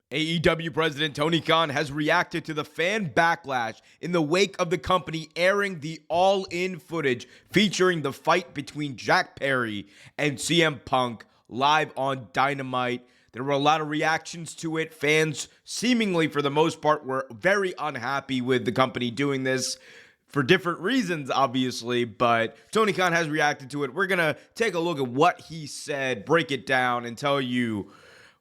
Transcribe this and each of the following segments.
AEW President Tony Khan has reacted to the fan backlash in the wake of the company airing the all-in footage featuring the fight between Jack Perry and CM Punk live on Dynamite. There were a lot of reactions to it. Fans, seemingly for the most part, were very unhappy with the company doing this for different reasons, obviously, but Tony Khan has reacted to it. We're going to take a look at what he said, break it down, and tell you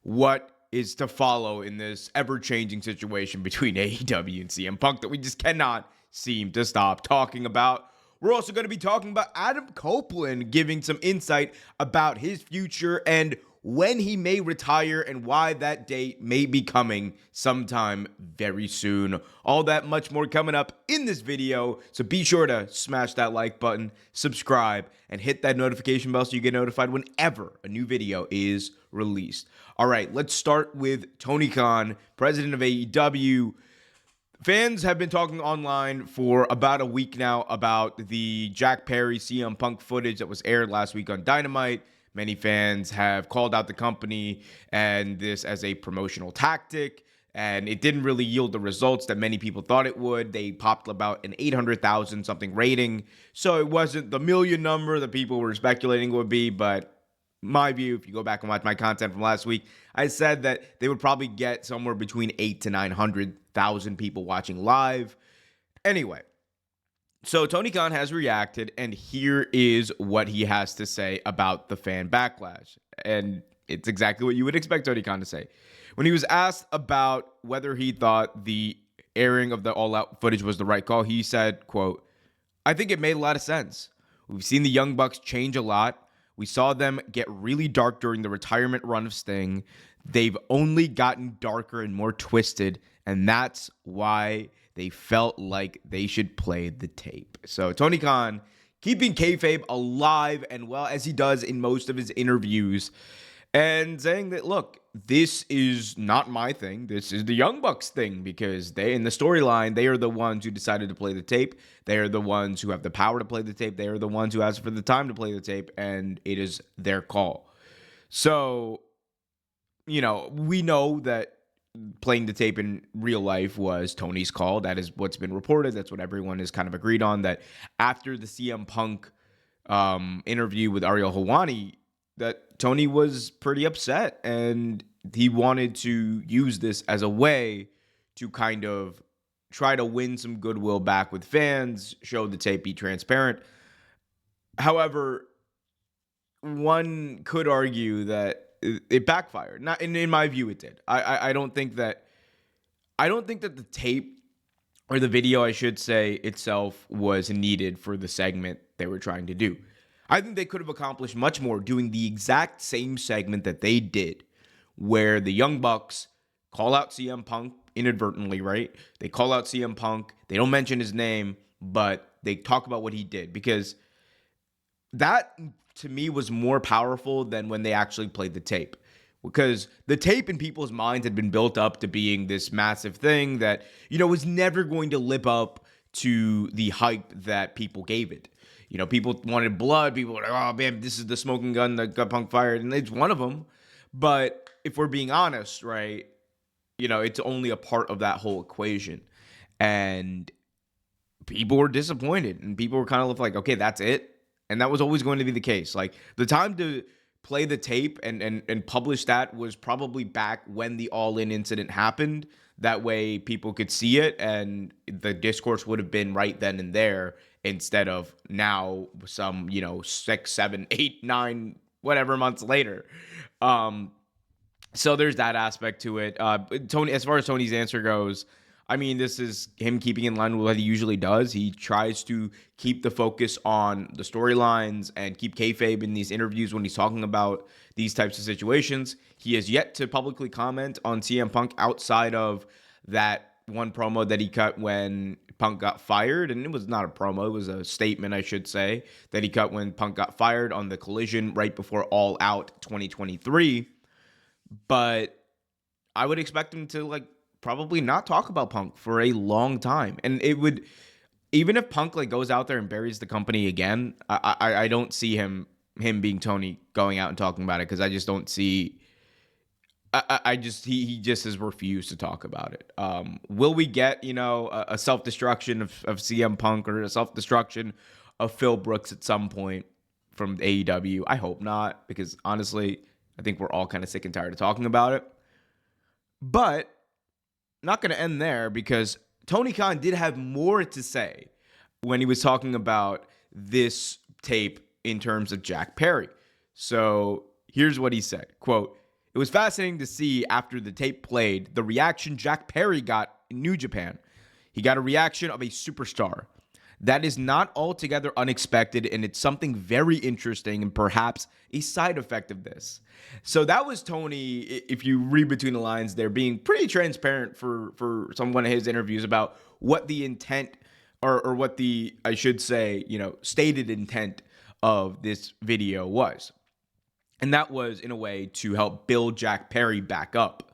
what is to follow in this ever-changing situation between AEW and CM Punk that we just cannot seem to stop talking about. We're also going to be talking about Adam Copeland giving some insight about his future and when he may retire and why that date may be coming sometime very soon. All that much more coming up in this video, so be sure to smash that like button, subscribe, and hit that notification bell so you get notified whenever a new video is released. All right, let's start with Tony Khan, president of AEW. Fans have been talking online for about a week now about the Jack Perry CM Punk footage that was aired last week on Dynamite. Many fans have called out the company and this as a promotional tactic, and it didn't really yield the results that many people thought it would. They popped about an 800,000 something rating, so it wasn't the million number that people were speculating it would be, but my view, if you go back and watch my content from last week, I said that they would probably get somewhere between 800,000 to 900,000 people watching live. Anyway, so Tony Khan has reacted, and here is what he has to say about the fan backlash. And it's exactly what you would expect Tony Khan to say. When he was asked about whether he thought the airing of the all-out footage was the right call, he said, quote, "I think it made a lot of sense. We've seen the Young Bucks change a lot. We saw them get really dark during the retirement run of Sting. They've only gotten darker and more twisted, and that's why they felt like they should play the tape." So Tony Khan keeping kayfabe alive and well, as he does in most of his interviews, and saying that, look, this is not my thing. This is the Young Bucks thing, because they, in the storyline, they are the ones who decided to play the tape. They are the ones who have the power to play the tape. They are the ones who asked for the time to play the tape, and it is their call. So, you know, we know that playing the tape in real life was Tony's call. That is what's been reported. That's what everyone has kind of agreed on, that after the CM Punk interview with Ariel Helwani, that Tony was pretty upset, and he wanted to use this as a way to kind of try to win some goodwill back with fans, show the tape, be transparent. However, one could argue that it backfired. Not in my view, it did. I don't think that the tape, or the video, I should say, itself was needed for the segment they were trying to do. I think they could have accomplished much more doing the exact same segment that they did, where the Young Bucks call out CM Punk inadvertently, right? They call out CM Punk. They don't mention his name, but they talk about what he did, because that, to me, was more powerful than when they actually played the tape. Because the tape in people's minds had been built up to being this massive thing that, you know, was never going to live up to the hype that people gave it. You know, people wanted blood. People were like, oh, man, this is the smoking gun that got Punk fired. And it's one of them. But if we're being honest, right, you know, it's only a part of that whole equation. And people were disappointed. And people were kind of like, okay, that's it. And that was always going to be the case. Like, the time to play the tape and publish that was probably back when the All-In incident happened. That way people could see it, and the discourse would have been right then and there, instead of now some, 6, 7, 8, 9, whatever months later. So there's that aspect to it. Tony, as far as Tony's answer goes, I mean, this is him keeping in line with what he usually does. He tries to keep the focus on the storylines and keep kayfabe in these interviews when he's talking about these types of situations. He has yet to publicly comment on CM Punk outside of that one promo that he cut when Punk got fired. And it was not a promo. It was a statement, I should say, that he cut when Punk got fired on the Collision right before All Out 2023. But I would expect him to, probably not talk about Punk for a long time. And it would, even if Punk goes out there and buries the company again, I don't see him being Tony going out and talking about it, because I just don't see He just has refused to talk about it. Will we get, a self-destruction of CM Punk or a self-destruction of Phil Brooks at some point from AEW? I hope not, because honestly, I think we're all kind of sick and tired of talking about it. But not going to end there, because Tony Khan did have more to say when he was talking about this tape in terms of Jack Perry. So here's what he said, quote, "It was fascinating to see after the tape played the reaction Jack Perry got in New Japan. He got a reaction of a superstar. That is not altogether unexpected, and it's something very interesting and perhaps a side effect of this." So that was Tony, if you read between the lines there, being pretty transparent for one of his interviews about what the intent or what the, I should say, stated intent of this video was. And that was, in a way, to help build Jack Perry back up.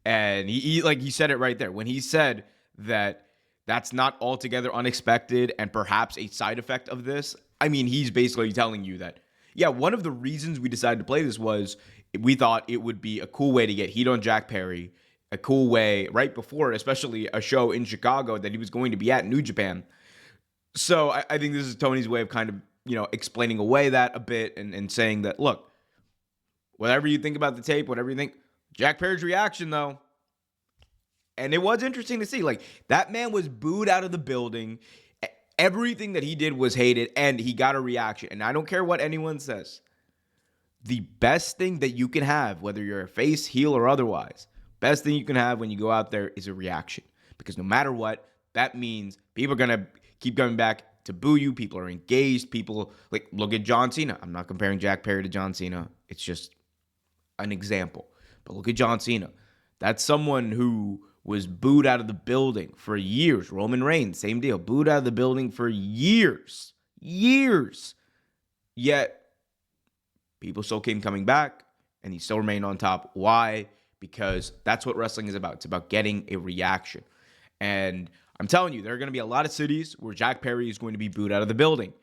And he said it right there. When he said that that's not altogether unexpected and perhaps a side effect of this, I mean, he's basically telling you that, yeah, one of the reasons we decided to play this was we thought it would be a cool way to get heat on Jack Perry, a cool way right before, especially a show in Chicago that he was going to be at New Japan. So I think this is Tony's way of kind of, explaining away that a bit and saying that, look, whatever you think about the tape, whatever you think, Jack Perry's reaction, though, and it was interesting to see, like, that man was booed out of the building. Everything that he did was hated, and he got a reaction. And I don't care what anyone says. The best thing that you can have, whether you're a face, heel, or otherwise, best thing you can have when you go out there is a reaction. Because no matter what, that means people are going to keep coming back to boo you. People are engaged. People, like, look at John Cena. I'm not comparing Jack Perry to John Cena. It's just an example. But look at John Cena. That's someone who was booed out of the building for years. Roman Reigns, same deal. Booed out of the building for years. Years. Yet, people still came coming back, and he still remained on top. Why? Because that's what wrestling is about. It's about getting a reaction. And I'm telling you, there are going to be a lot of cities where Jack Perry is going to be booed out of the building.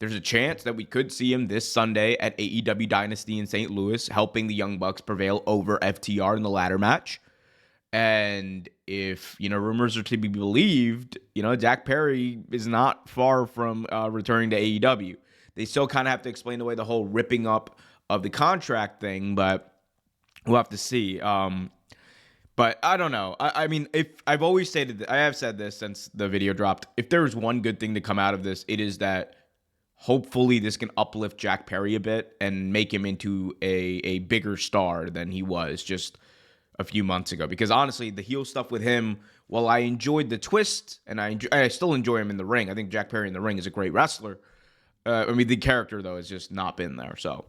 There's a chance that we could see him this Sunday at AEW Dynasty in St. Louis, helping the Young Bucks prevail over FTR in the ladder match. And if, rumors are to be believed, Jack Perry is not far from returning to AEW. They still kind of have to explain away the whole ripping up of the contract thing, but we'll have to see. But I don't know. I mean, if I've always stated that, I have said this since the video dropped. If there's one good thing to come out of this, it is that hopefully this can uplift Jack Perry a bit and make him into a bigger star than he was just a few months ago. Because honestly, the heel stuff with him, while I enjoyed the twist, and I still enjoy him in the ring. I think Jack Perry in the ring is a great wrestler. The character, though, has just not been there. So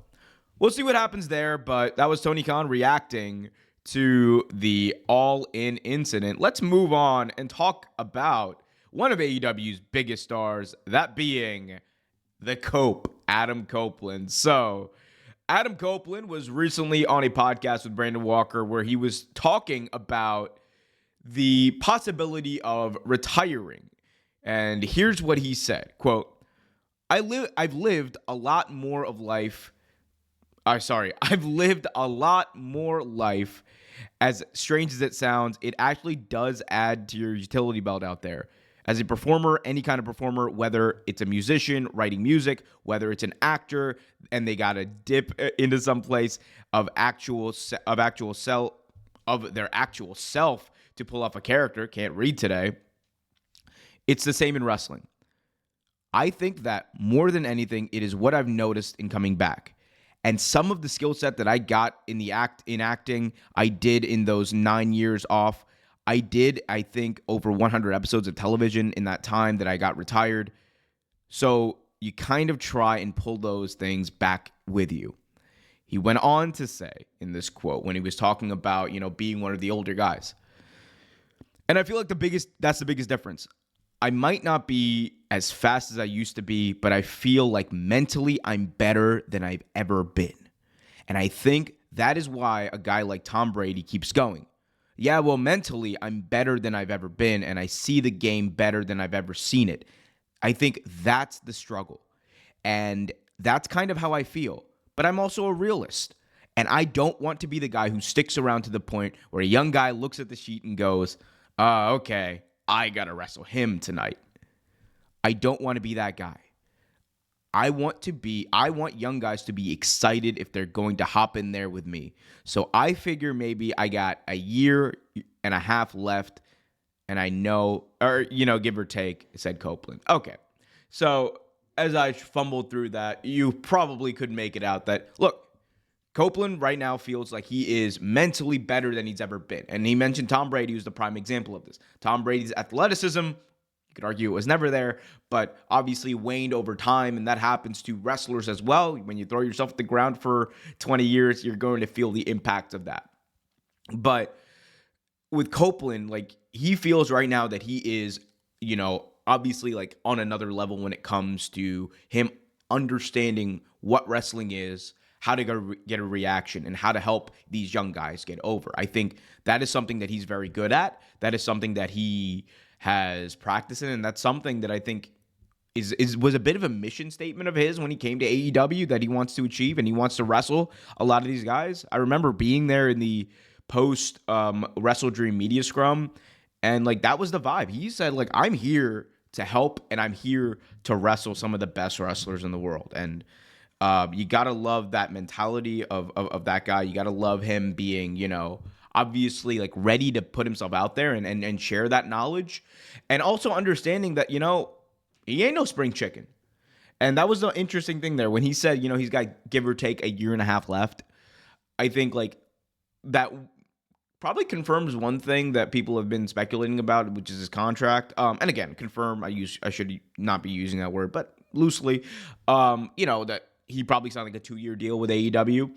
we'll see what happens there. But that was Tony Khan reacting to the All In incident. Let's move on and talk about one of AEW's biggest stars, that being the Adam Copeland. So Adam Copeland was recently on a podcast with Brandon Walker where he was talking about the possibility of retiring. And here's what he said, quote, I've lived a lot more life. As strange as it sounds, it actually does add to your utility belt out there. As a performer, any kind of performer, whether it's a musician writing music, whether it's an actor, and they got to dip into some place of their actual self to pull off a character. Can't read today. It's the same in wrestling. I think that more than anything, it is what I've noticed in coming back. And some of the skill set that I got in acting, I did in those 9 years off. I did, I think, over 100 episodes of television in that time that I got retired. So you kind of try and pull those things back with you. He went on to say in this quote, when he was talking about, being one of the older guys. And I feel like that's the biggest difference. I might not be as fast as I used to be, but I feel like mentally I'm better than I've ever been. And I think that is why a guy like Tom Brady keeps going. Yeah, well, mentally I'm better than I've ever been, and I see the game better than I've ever seen it. I think that's the struggle. And that's kind of how I feel. But I'm also a realist. And I don't want to be the guy who sticks around to the point where a young guy looks at the sheet and goes, okay, I got to wrestle him tonight. I don't want to be that guy. I want young guys to be excited if they're going to hop in there with me. So I figure maybe I got a year and a half left, and I know, or, give or take, said Copeland. Okay. So as I fumbled through that, you probably could make it out that, look, Copeland right now feels like he is mentally better than he's ever been. And he mentioned Tom Brady, who's the prime example of this. Tom Brady's athleticism, you could argue it was never there, but obviously waned over time, and that happens to wrestlers as well. When you throw yourself at the ground for 20 years, you're going to feel the impact of that. But with Copeland, like, he feels right now that he is, obviously like on another level when it comes to him understanding what wrestling is, how to get a reaction, and how to help these young guys get over. I think that is something that he's very good at. That is something that he has practiced in, and that's something that I think was a bit of a mission statement of his when he came to AEW that he wants to achieve, and he wants to wrestle a lot of these guys. I remember being there in the post Wrestle Dream media scrum, and like that was the vibe. He said, like, I'm here to help, and I'm here to wrestle some of the best wrestlers in the world. And you gotta love that mentality of that guy. You gotta love him being, obviously like ready to put himself out there and share that knowledge, and also understanding that, he ain't no spring chicken. And that was the interesting thing there when he said, he's got give or take a year and a half left. I think like that probably confirms one thing that people have been speculating about, which is his contract. And again, confirm, I should not be using that word, but loosely, that he probably signed like a 2-year deal with AEW.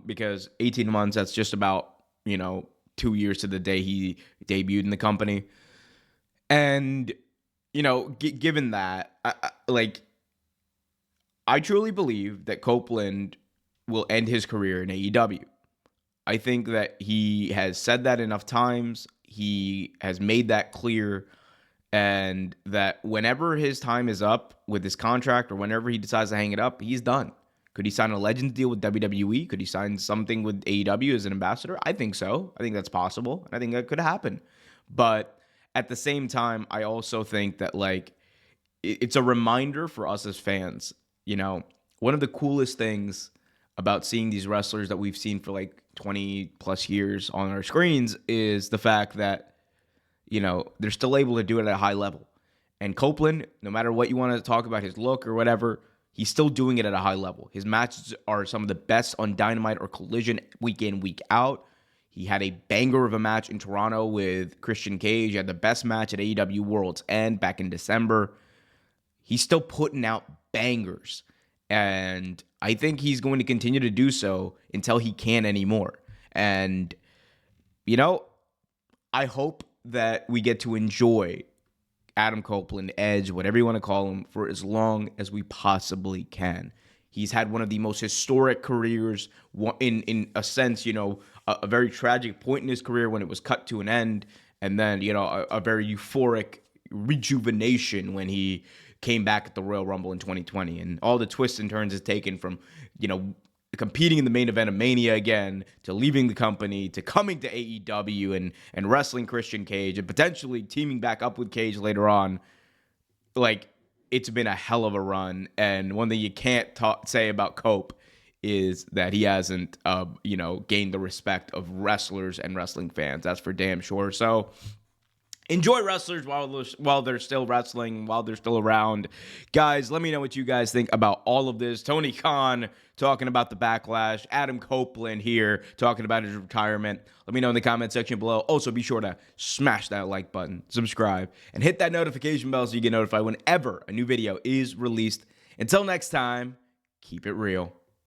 Because 18 months, that's just about, 2 years to the day he debuted in the company. And, given that, I truly believe that Copeland will end his career in AEW. I think that he has said that enough times. He has made that clear, and that whenever his time is up with his contract or whenever he decides to hang it up, he's done. Could he sign a Legends deal with WWE? Could he sign something with AEW as an ambassador? I think so. I think that's possible. I think that could happen. But at the same time, I also think that like it's a reminder for us as fans. One of the coolest things about seeing these wrestlers that we've seen for like 20 plus years on our screens is the fact that, they're still able to do it at a high level. And Copeland, no matter what you want to talk about his look or whatever, he's still doing it at a high level. His matches are some of the best on Dynamite or Collision week in, week out. He had a banger of a match in Toronto with Christian Cage. He had the best match at AEW World's End back in December. He's still putting out bangers. And I think he's going to continue to do so until he can't anymore. And, I hope that we get to enjoy Adam Copeland, Edge, whatever you want to call him, for as long as we possibly can. He's had one of the most historic careers in a sense, a very tragic point in his career when it was cut to an end. And then, a very euphoric rejuvenation when he came back at the Royal Rumble in 2020. And all the twists and turns it's taken from, competing in the main event of Mania again, to leaving the company, to coming to AEW and wrestling Christian Cage, and potentially teaming back up with Cage later on. Like, it's been a hell of a run. And one thing you can't say about Cope is that he hasn't, gained the respect of wrestlers and wrestling fans. That's for damn sure. So enjoy wrestlers while they're still wrestling, while they're still around. Guys, let me know what you guys think about all of this. Tony Khan talking about the Backlash. Adam Copeland here talking about his retirement. Let me know in the comment section below. Also, be sure to smash that like button, subscribe, and hit that notification bell so you get notified whenever a new video is released. Until next time, keep it real.